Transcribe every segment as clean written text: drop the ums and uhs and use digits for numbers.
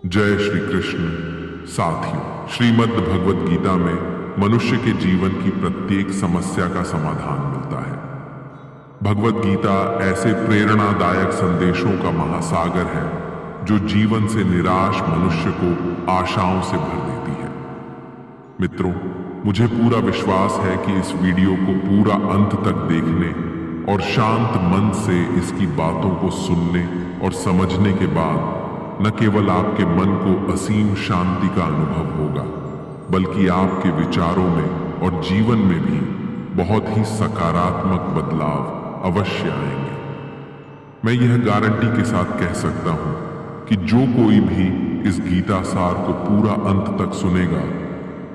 जय श्री कृष्ण। साथियों, श्रीमद् भगवद गीता में मनुष्य के जीवन की प्रत्येक समस्या का समाधान मिलता है। भगवद गीता ऐसे प्रेरणादायक संदेशों का महासागर है जो जीवन से निराश मनुष्य को आशाओं से भर देती है। मित्रों, मुझे पूरा विश्वास है कि इस वीडियो को पूरा अंत तक देखने और शांत मन से इसकी बातों को सुनने और समझने के बाद न केवल आपके मन को असीम शांति का अनुभव होगा, बल्कि आपके विचारों में और जीवन में भी बहुत ही सकारात्मक बदलाव अवश्य आएंगे। मैं यह गारंटी के साथ कह सकता हूं कि जो कोई भी इस गीता सार को पूरा अंत तक सुनेगा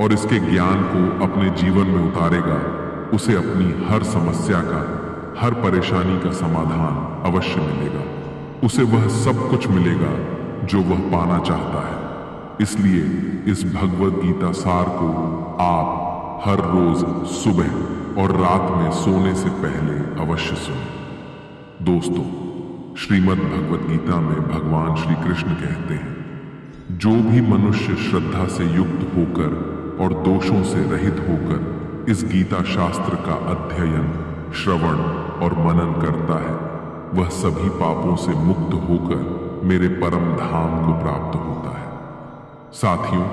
और इसके ज्ञान को अपने जीवन में उतारेगा, उसे अपनी हर समस्या का, हर परेशानी का समाधान अवश्य मिलेगा। उसे वह सब कुछ मिलेगा जो वह पाना चाहता है। इसलिए इस भगवद गीता सार को आप हर रोज सुबह और रात में सोने से पहले अवश्य सुनें। दोस्तों, श्रीमद् भगवद गीता में भगवान श्री कृष्ण कहते हैं, जो भी मनुष्य श्रद्धा से युक्त होकर और दोषों से रहित होकर इस गीता शास्त्र का अध्ययन, श्रवण और मनन करता है, वह सभी पापों से मुक्त होकर मेरे परम धाम को प्राप्त होता है। साथियों,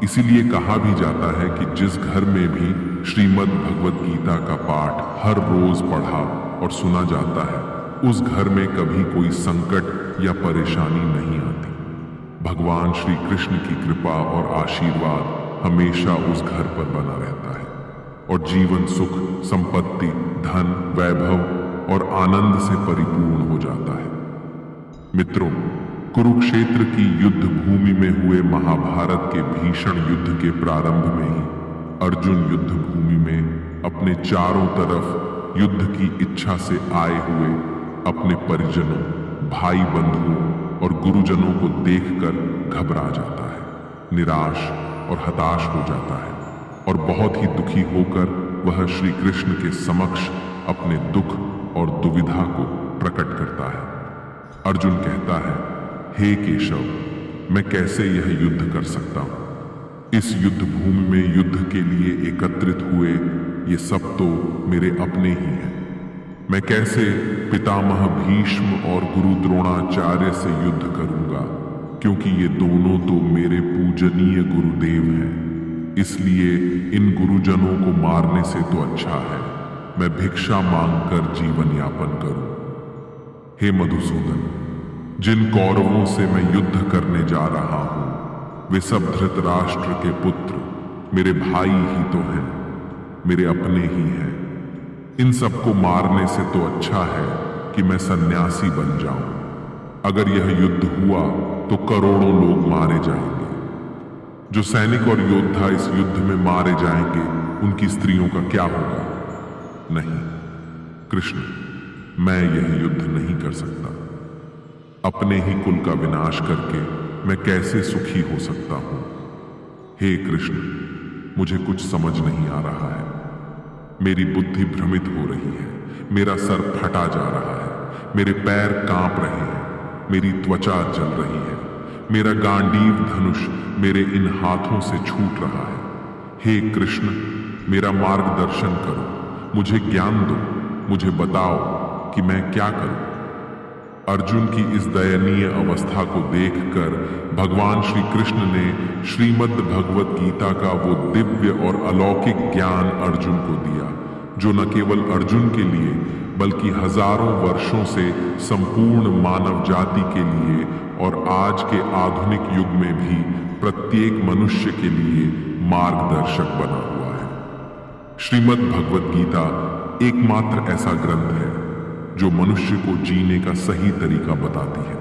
इसीलिए कहा भी जाता है कि जिस घर में भी श्रीमद् भगवद गीता का पाठ हर रोज पढ़ा और सुना जाता है, उस घर में कभी कोई संकट या परेशानी नहीं आती। भगवान श्री कृष्ण की कृपा और आशीर्वाद हमेशा उस घर पर बना रहता है और जीवन सुख, संपत्ति, धन, वैभव और आनंद से परिपूर्ण हो जाता है। मित्रों, कुरुक्षेत्र की युद्ध भूमि में हुए महाभारत के भीषण युद्ध के प्रारंभ में ही अर्जुन युद्ध भूमि में अपने चारों तरफ युद्ध की इच्छा से आए हुए अपने परिजनों, भाई बंधुओं और गुरुजनों को देखकर घबरा जाता है, निराश और हताश हो जाता है और बहुत ही दुखी होकर वह श्री कृष्ण के समक्ष अपने दुख और दुविधा को प्रकट करता है। अर्जुन कहता है, हे केशव, मैं कैसे यह युद्ध कर सकता हूं? इस युद्ध भूमि में युद्ध के लिए एकत्रित हुए ये सब तो मेरे अपने ही हैं। मैं कैसे पितामह भीष्म और गुरु द्रोणाचार्य से युद्ध करूंगा, क्योंकि ये दोनों तो मेरे पूजनीय गुरुदेव हैं। इसलिए इन गुरुजनों को मारने से तो अच्छा है मैं भिक्षा मांगकर जीवन यापन करूं। हे मधुसूदन, जिन कौरवों से मैं युद्ध करने जा रहा हूं, वे सब धृतराष्ट्र के पुत्र मेरे भाई ही तो हैं, मेरे अपने ही हैं। इन सबको मारने से तो अच्छा है कि मैं सन्यासी बन जाऊं। अगर यह युद्ध हुआ तो करोड़ों लोग मारे जाएंगे। जो सैनिक और योद्धा इस युद्ध में मारे जाएंगे, उनकी स्त्रियों का क्या होगा? नहीं कृष्ण, मैं यह युद्ध नहीं कर सकता। अपने ही कुल का विनाश करके मैं कैसे सुखी हो सकता हूं? हे कृष्ण, मुझे कुछ समझ नहीं आ रहा है। मेरी बुद्धि भ्रमित हो रही है, मेरा सर फटा जा रहा है, मेरे पैर कांप रहे हैं, मेरी त्वचा जल रही है, मेरा गांडीव धनुष मेरे इन हाथों से छूट रहा है। हे कृष्ण, मेरा मार्गदर्शन करो, मुझे ज्ञान दो, मुझे बताओ कि मैं क्या करूं। अर्जुन की इस दयनीय अवस्था को देखकर भगवान श्री कृष्ण ने श्रीमद् भगवद गीता का वो दिव्य और अलौकिक ज्ञान अर्जुन को दिया, जो न केवल अर्जुन के लिए बल्कि हजारों वर्षों से संपूर्ण मानव जाति के लिए और आज के आधुनिक युग में भी प्रत्येक मनुष्य के लिए मार्गदर्शक बना हुआ है। श्रीमद् भगवद गीता एकमात्र ऐसा ग्रंथ है जो मनुष्य को जीने का सही तरीका बताती है।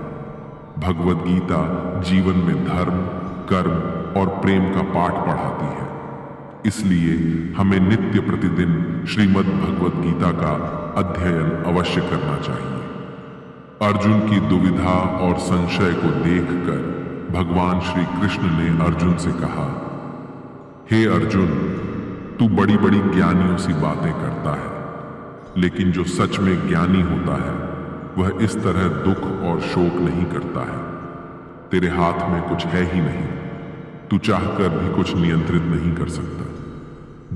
भगवद गीता जीवन में धर्म, कर्म और प्रेम का पाठ पढ़ाती है। इसलिए हमें नित्य प्रतिदिन श्रीमद् भगवद गीता का अध्ययन अवश्य करना चाहिए। अर्जुन की दुविधा और संशय को देखकर भगवान श्री कृष्ण ने अर्जुन से कहा, हे अर्जुन, तू बड़ी बड़ी ज्ञानियों सी बातें करता है, लेकिन जो सच में ज्ञानी होता है वह इस तरह दुख और शोक नहीं करता है। तेरे हाथ में कुछ है ही नहीं। तू चाहकर भी कुछ नियंत्रित नहीं कर सकता।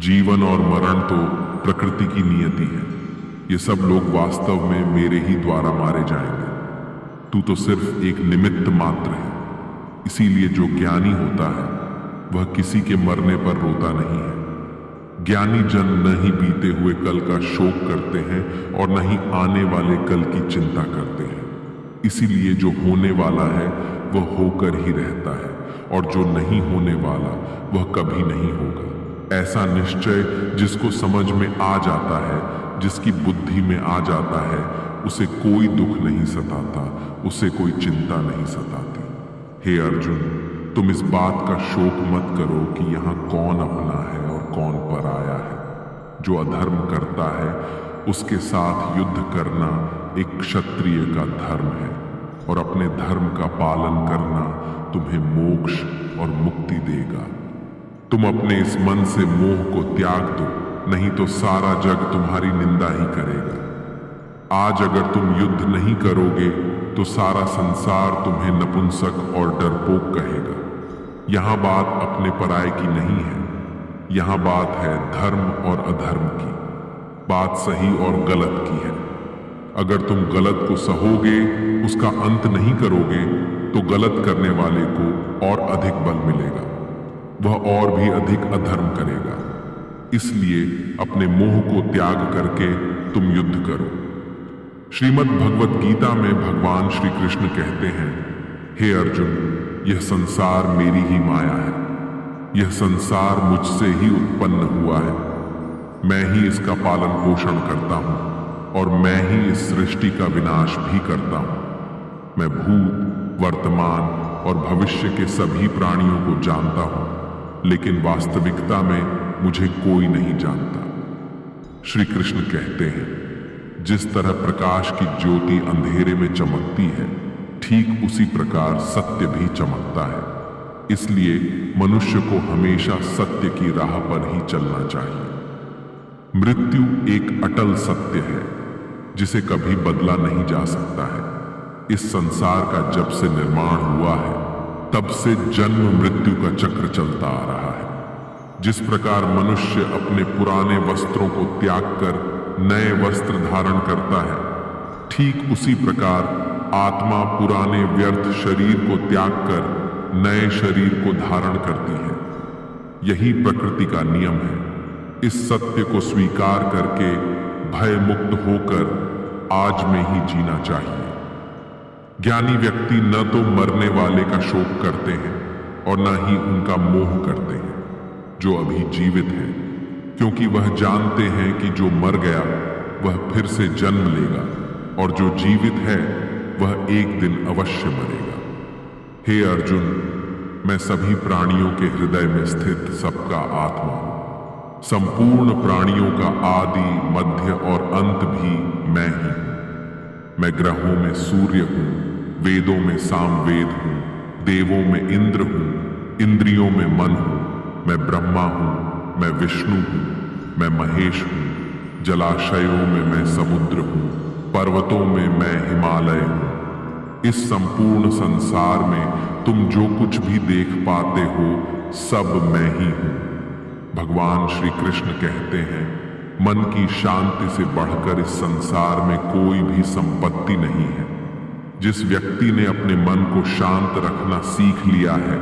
जीवन और मरण तो प्रकृति की नियति है। ये सब लोग वास्तव में मेरे ही द्वारा मारे जाएंगे। तू तो सिर्फ एक निमित्त मात्र है। इसीलिए जो ज्ञानी होता है वह किसी के मरने पर रोता नहीं है। ज्ञानी जन न ही बीते हुए कल का शोक करते हैं और न ही आने वाले कल की चिंता करते हैं। इसीलिए जो होने वाला है वह होकर ही रहता है और जो नहीं होने वाला वह कभी नहीं होगा। ऐसा निश्चय जिसको समझ में आ जाता है, जिसकी बुद्धि में आ जाता है, उसे कोई दुख नहीं सताता, उसे कोई चिंता नहीं सताती। हे अर्जुन, तुम इस बात का शोक मत करो कि यहाँ कौन अपना है और कौन पराया है। जो अधर्म करता है उसके साथ युद्ध करना एक क्षत्रिय का धर्म है और अपने धर्म का पालन करना तुम्हें मोक्ष और मुक्ति देगा। तुम अपने इस मन से मोह को त्याग दो, नहीं तो सारा जग तुम्हारी निंदा ही करेगा। आज अगर तुम युद्ध नहीं करोगे तो सारा संसार तुम्हें नपुंसक और डरपोक कहेगा। यहां बात अपने पराये की नहीं है, यहां बात है धर्म और अधर्म की, बात सही और गलत की है। अगर तुम गलत को सहोगे, उसका अंत नहीं करोगे, तो गलत करने वाले को और अधिक बल मिलेगा, वह और भी अधिक अधर्म करेगा। इसलिए अपने मोह को त्याग करके तुम युद्ध करो। श्रीमद् भगवत गीता में भगवान श्री कृष्ण कहते हैं, हे अर्जुन, यह संसार मेरी ही माया है। यह संसार मुझसे ही उत्पन्न हुआ है। मैं ही इसका पालन पोषण करता हूं और मैं ही इस सृष्टि का विनाश भी करता हूं। मैं भूत, वर्तमान और भविष्य के सभी प्राणियों को जानता हूं, लेकिन वास्तविकता में मुझे कोई नहीं जानता। श्री कृष्ण कहते हैं, जिस तरह प्रकाश की ज्योति अंधेरे में चमकती है, ठीक उसी प्रकार सत्य भी चमकता है। इसलिए मनुष्य को हमेशा सत्य की राह पर ही चलना चाहिए। मृत्यु एक अटल सत्य है जिसे कभी बदला नहीं जा सकता है। इस संसार का जब से निर्माण हुआ है तब से जन्म मृत्यु का चक्र चलता आ रहा है। जिस प्रकार मनुष्य अपने पुराने वस्त्रों को त्याग कर नए वस्त्र धारण करता है, ठीक उसी प्रकार आत्मा पुराने व्यर्थ शरीर को त्याग कर नए शरीर को धारण करती है। यही प्रकृति का नियम है। इस सत्य को स्वीकार करके भय मुक्त होकर आज में ही जीना चाहिए। ज्ञानी व्यक्ति न तो मरने वाले का शोक करते हैं और न ही उनका मोह करते हैं जो अभी जीवित है, क्योंकि वह जानते हैं कि जो मर गया वह फिर से जन्म लेगा और जो जीवित है वह एक दिन अवश्य मरेगा। हे अर्जुन, मैं सभी प्राणियों के हृदय में स्थित सबका आत्मा हूं। संपूर्ण प्राणियों का आदि, मध्य और अंत भी मैं ही हूं। मैं ग्रहों में सूर्य हूं, वेदों में सामवेद हूं, देवों में इंद्र हूं, इंद्रियों में मन हूं। मैं ब्रह्मा हूं, मैं विष्णु हूं, मैं महेश हूं। जलाशयों में मैं समुद्र हूं, पर्वतों में मैं हिमालय हूं। इस संपूर्ण संसार में तुम जो कुछ भी देख पाते हो सब मैं ही हूं। भगवान श्री कृष्ण कहते हैं, मन की शांति से बढ़कर इस संसार में कोई भी संपत्ति नहीं है। जिस व्यक्ति ने अपने मन को शांत रखना सीख लिया है,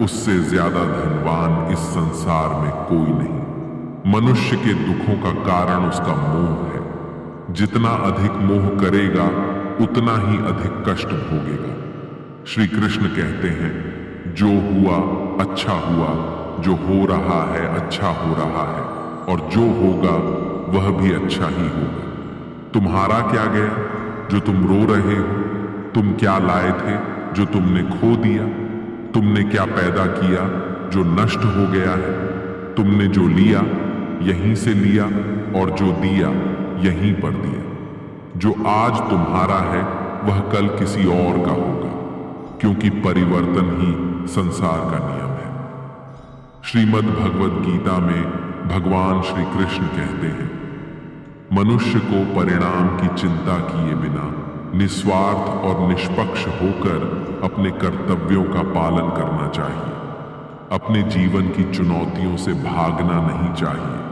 उससे ज्यादा धनवान इस संसार में कोई नहीं। मनुष्य के दुखों का कारण उसका मोह है। जितना अधिक मोह करेगा उतना ही अधिक कष्ट भोगेगा। श्री कृष्ण कहते हैं, जो हुआ अच्छा हुआ, जो हो रहा है अच्छा हो रहा है, और जो होगा वह भी अच्छा ही होगा। तुम्हारा क्या गया जो तुम रो रहे हो? तुम क्या लाए थे जो तुमने खो दिया? तुमने क्या पैदा किया जो नष्ट हो गया है? तुमने जो लिया यहीं से लिया और जो दिया यहीं पर दिया। जो आज तुम्हारा है वह कल किसी और का होगा, क्योंकि परिवर्तन ही संसार का नियम है। श्रीमद् भगवत गीता में भगवान श्री कृष्ण कहते हैं, मनुष्य को परिणाम की चिंता किए बिना निस्वार्थ और निष्पक्ष होकर अपने कर्तव्यों का पालन करना चाहिए। अपने जीवन की चुनौतियों से भागना नहीं चाहिए।